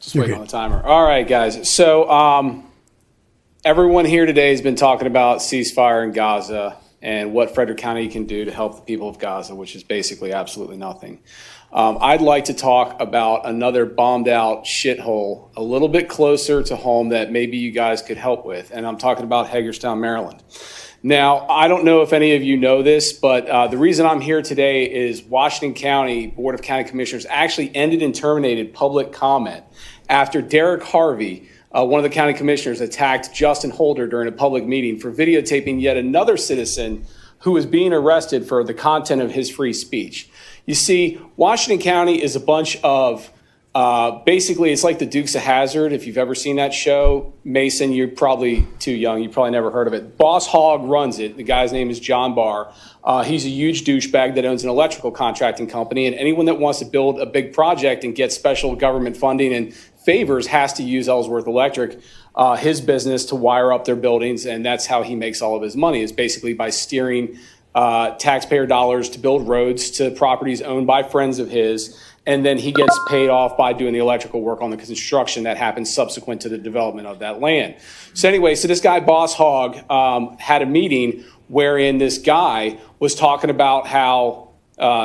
Just waiting on the timer. All right, guys. So everyone here today has been talking about ceasefire in Gaza and what Frederick County can do to help the people of Gaza, which is basically absolutely nothing. I'd like to talk about another bombed out shithole a little bit closer to home that maybe you guys could help with. And I'm talking about Hagerstown, Maryland. Now, I don't know if any of you know this, but the reason I'm here today is Washington County Board of County Commissioners actually ended and terminated public comment after Derek Harvey, one of the county commissioners, attacked Justin Holder during a public meeting for videotaping yet another citizen who was being arrested for the content of his free speech. You see, Washington County is a bunch of, basically, it's like the Dukes of Hazzard. If you've ever seen that show, Mason, you're probably too young. You probably never heard of it. Boss Hogg runs it. The guy's name is John Barr. He's a huge douchebag that owns an electrical contracting company. And anyone that wants to build a big project and get special government funding and favors has to use Ellsworth Electric, his business, to wire up their buildings. And that's how he makes all of his money, is basically by steering taxpayer dollars to build roads to properties owned by friends of his. And then he gets paid off by doing the electrical work on the construction that happens subsequent to the development of that land. So anyway, so this guy, Boss Hogg, had a meeting wherein this guy was talking about how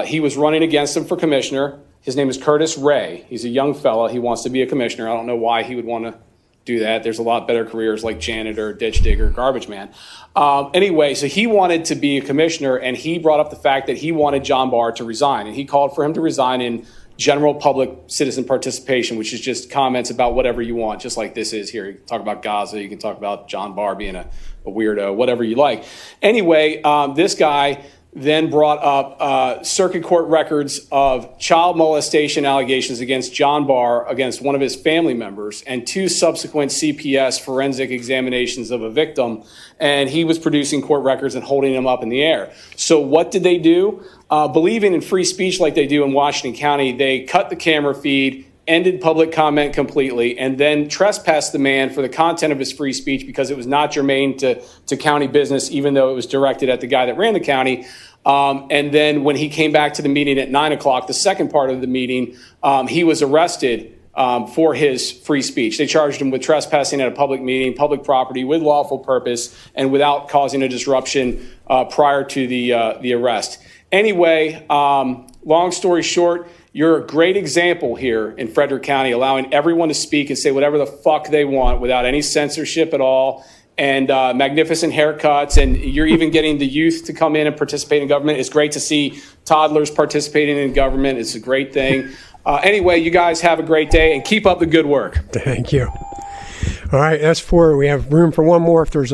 he was running against him for commissioner. His name is Curtis Ray. He's a young fella. He wants to be a commissioner. I don't know why he would want to do that. There's a lot better careers like janitor, ditch digger, garbage man. Anyway, so he wanted to be a commissioner, and he brought up the fact that he wanted John Barr to resign, and he called for him to resign in general public citizen participation, which is just comments about whatever you want, just like this is here. You can talk about Gaza, you can talk about John Barr being a weirdo, whatever you like. Anyway, this guy then brought up circuit court records of child molestation allegations against John Barr against one of his family members and 2 subsequent CPS forensic examinations of a victim. And he was producing court records and holding them up in the air. So what did they do? Believing in free speech like they do in Washington County, they cut the camera feed, ended public comment completely, and then trespassed the man for the content of his free speech because it was not germane to county business, even though it was directed at the guy that ran the county. And then when he came back to the meeting at 9 o'clock, the second part of the meeting, he was arrested for his free speech. They charged him with trespassing at a public meeting, public property, with lawful purpose, and without causing a disruption prior to the arrest. Anyway, long story short, you're a great example here in Frederick County, allowing everyone to speak and say whatever the fuck they want without any censorship at all, and magnificent haircuts, and you're even getting the youth to come in and participate in government. It's great to see toddlers participating in government. It's a great thing. Anyway, you guys have a great day, and keep up the good work. Thank you. All right, that's 4. We have room for one more if there's a